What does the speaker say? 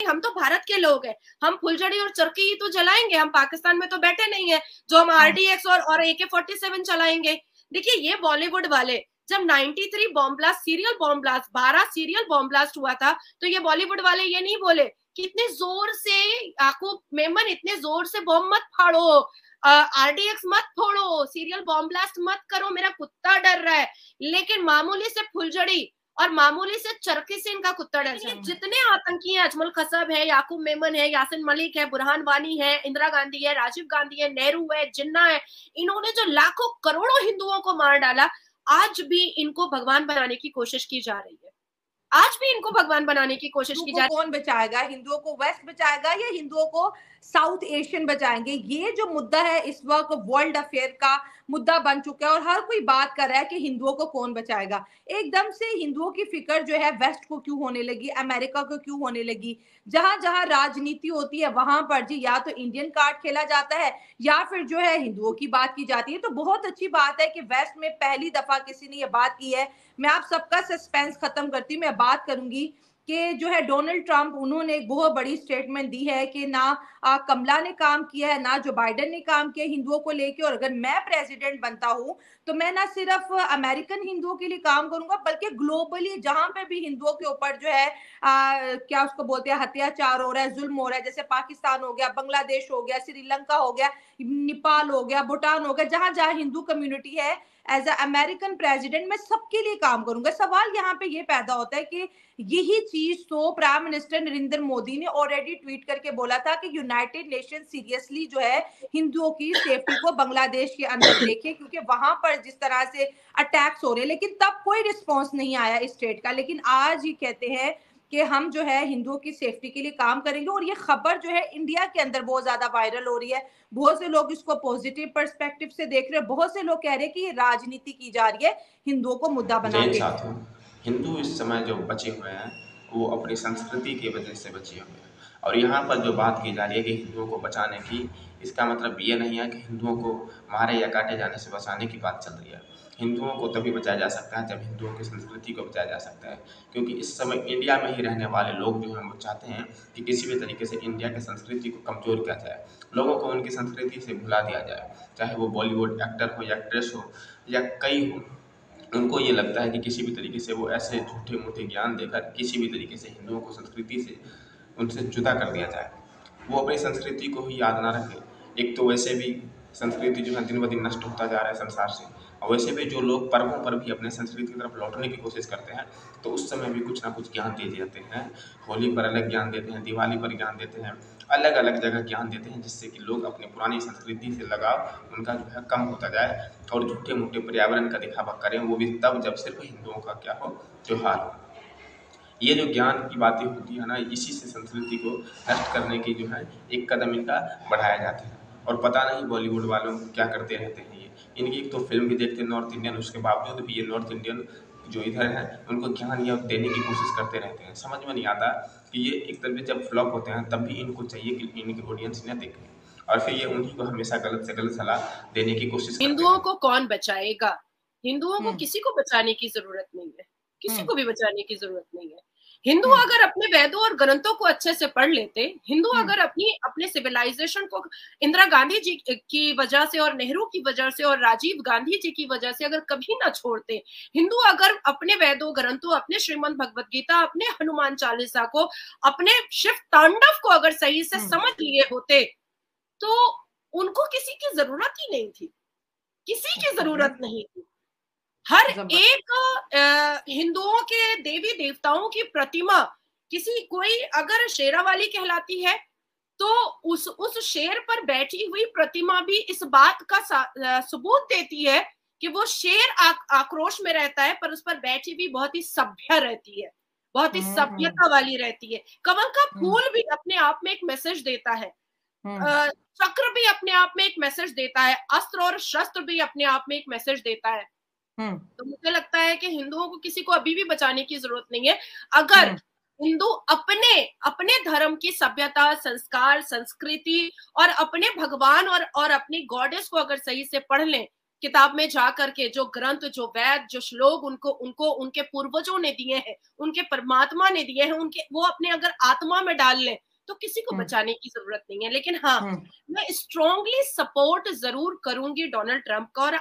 हम तो भारत के लोग हैं, हम फुलझड़ी और चरखी ही तो जलाएंगे, हम पाकिस्तान में तो बैठे नहीं है जो हम RDX और AK-47 चलाएंगे। देखिए ये बॉलीवुड वाले, जब 93 bomb blast, serial bomb blast, 12 serial bomb blast हुआ था, तो ये बॉलीवुड वाले ये नहीं बोले कितने जोर से याकूब मेमन इतने जोर से बॉम्ब मत फाड़ो, RDX मत फोड़ो, सीरियल बॉम्ब ब्लास्ट मत करो, मेरा कुत्ता डर रहा है। लेकिन मामूली से फुलझड़ी और मामूली से चरखी से इनका कुत्ता डर है। जितने आतंकी हैं, अजमल खसब है, याकूब मेमन है, यासिन मलिक है, बुरहान वानी है, इंदिरा गांधी है, राजीव गांधी है, नेहरू है, जिन्ना है, इन्होंने जो लाखों करोड़ों हिंदुओं को मार डाला, आज भी इनको भगवान बनाने की कोशिश की जा रही है, आज भी इनको भगवान बनाने की कोशिश की जा रही है। कौन बचाएगा? हिंदुओं को वेस्ट बचाएगा या हिंदुओं को साउथ एशियन बचाएंगे? ये जो मुद्दा है इस वक्त वर्ल्ड अफेयर का मुद्दा बन चुका है और हर कोई बात कर रहा है कि हिंदुओं को कौन बचाएगा। एकदम से हिंदुओं की फिक्र जो है वेस्ट को क्यों होने लगी, अमेरिका को क्यों होने लगी? जहां जहां राजनीति होती है वहां पर जी या तो इंडियन कार्ड खेला जाता है या फिर जो है हिंदुओं की बात की जाती है। तो बहुत अच्छी बात है कि वेस्ट में पहली दफा किसी ने ये बात की है। मैं आप सबका सस्पेंस खत्म करती हूँ, मैं बात करूंगी कि जो है डोनाल्ड ट्रंप, उन्होंने एक बहुत बड़ी स्टेटमेंट दी है कि ना कमला ने काम किया है, ना जो बाइडेन ने काम किया हिंदुओं को लेके, और अगर मैं प्रेसिडेंट बनता हूं तो मैं ना सिर्फ अमेरिकन हिंदुओं के लिए काम करूंगा बल्कि ग्लोबली जहां पे भी हिंदुओं के ऊपर जो है क्या उसको बोलते हैं अत्याचार हो रहा है, जुल्म हो रहा है, जैसे पाकिस्तान हो गया, बांग्लादेश हो गया, श्रीलंका हो गया, नेपाल हो गया, भूटान हो गया, जहां जहां हिंदू कम्युनिटी है, एज अ अमेरिकन प्रेसिडेंट मैं सबके लिए काम करूंगा। सवाल यहाँ पे ये पैदा होता है कि यही चीज तो प्राइम मिनिस्टर नरेंद्र मोदी ने ऑलरेडी ट्वीट करके बोला था कि यूनाइटेड नेशन सीरियसली जो है हिंदुओं की सेफ्टी को बांग्लादेश के अंदर देखे, क्योंकि वहां पर जिस तरह से अटैक्स हो रहे हैं, लेकिन तब कोई रिस्पॉन्स नहीं आया इस स्टेट का। लेकिन आज ही कहते हैं कि हम जो है हिंदुओं की सेफ्टी के लिए काम करेंगे, और ये खबर जो है इंडिया के अंदर बहुत ज्यादा वायरल हो रही है। बहुत से लोग इसको पॉजिटिव पर्सपेक्टिव से देख रहे हैं, बहुत से लोग कह रहे हैं कि ये राजनीति की जा रही है हिंदुओं को मुद्दा बना के। हिंदू इस समय जो बचे हुए हैं वो अपनी संस्कृति की वजह से बचे हुए हैं, और यहाँ पर जो बात की जा रही है कि हिंदुओं को बचाने की, इसका मतलब ये नहीं है कि हिंदुओं को मारे या काटे जाने से बचाने की बात चल रही है। हिंदुओं को तभी बचाया जा सकता है जब हिंदुओं की संस्कृति को बचाया जा सकता है, क्योंकि इस समय इंडिया में ही रहने वाले लोग जो हैं वो चाहते हैं कि किसी भी तरीके से इंडिया की संस्कृति को कमज़ोर किया जाए, लोगों को उनकी संस्कृति से भुला दिया जाए, चाहे वो बॉलीवुड एक्टर हो या एक्ट्रेस हो या कई हो। उनको ये लगता है कि किसी भी तरीके से वो ऐसे झूठे मूठे ज्ञान देकर किसी भी तरीके से हिंदुओं को संस्कृति से उनसे जुदा कर दिया जाए, वो अपनी संस्कृति को ही याद ना रखें। एक तो वैसे भी संस्कृति जो है दिन ब दिन नष्ट होता जा रहा है संसार से, और वैसे भी जो लोग पर्वों पर भी अपने संस्कृति की तरफ लौटने की कोशिश करते हैं तो उस समय भी कुछ ना कुछ ज्ञान दे जाते हैं। होली पर अलग ज्ञान देते हैं, दिवाली पर ज्ञान देते हैं, अलग अलग जगह ज्ञान देते हैं, जिससे कि लोग अपनी पुरानी संस्कृति से लगाव उनका जो है कम होता जाए और झूठे मूठे पर्यावरण का दिखावा करें, वो भी तब जब सिर्फ हिंदुओं का क्या हो, त्योहार हो। ये जो ज्ञान की बातें होती है ना, इसी से संस्कृति को नष्ट करने की जो है एक कदम इनका बढ़ाया जाता है। और पता नहीं बॉलीवुड वालों क्या करते रहते हैं ये, इनकी एक तो फिल्म भी देखते हैं नॉर्थ इंडियन, उसके बावजूद भी ये नॉर्थ इंडियन जो इधर है उनको ज्ञान या देने की कोशिश करते रहते हैं। समझ में नहीं आता कि ये एक तरह से जब फ्लॉप होते हैं तब भी इनको चाहिए कि इनकी ऑडियंस इन्हें देखे, और फिर ये उन्हीं को हमेशा गलत से गलत सलाह देने की कोशिश करते हैं। हिंदुओं को कौन बचाएगा? हिंदुओं को किसी को बचाने की जरूरत नहीं है, किसी को भी बचाने की जरूरत नहीं है। हिंदू अगर अपने वेदों और ग्रंथों को अच्छे से पढ़ लेते, हिंदू अगर अपने सिविलाइजेशन को इंदिरा गांधी जी की वजह से और नेहरू की वजह से और राजीव गांधी जी की वजह से अगर कभी ना छोड़ते, हिंदू अगर अपने वेदों ग्रंथों, अपने श्रीमद् भगवत गीता, अपने हनुमान चालीसा को, अपने शिव तांडव को अगर सही से समझ लिए होते तो उनको किसी की जरूरत ही नहीं थी, किसी की जरूरत नहीं थी। हर एक हिंदुओं के देवी देवताओं की प्रतिमा, कोई अगर शेरावाली कहलाती है तो उस शेर पर बैठी हुई प्रतिमा भी इस बात का सबूत देती है कि वो शेर आक्रोश में रहता है, पर उस पर बैठी हुई बहुत ही सभ्य रहती है, बहुत ही सभ्यता वाली रहती है। कमल का फूल भी अपने आप में एक मैसेज देता है, चक्र भी अपने आप में एक मैसेज देता है, अस्त्र और शस्त्र भी अपने आप में एक मैसेज देता है। तो मुझे लगता है कि हिंदुओं को किसी को अभी भी बचाने की जरूरत नहीं है। अगर हिंदू अपने धर्म की सभ्यता, संस्कार, संस्कृति और अपने भगवान और अपनी गॉडेस को अगर सही से पढ़ लें किताब में जा करके जो ग्रंथ, जो वेद, जो श्लोक उनको उनको उनके पूर्वजों ने दिए हैं, उनके परमात्मा ने दिए हैं, उनके वो अपने अगर आत्मा में डाल लें तो किसी को बचाने की जरूरत नहीं है। लेकिन हाँ, मैं स्ट्रांगली सपोर्ट जरूर करूंगी डोनाल्ड ट्रंप का, और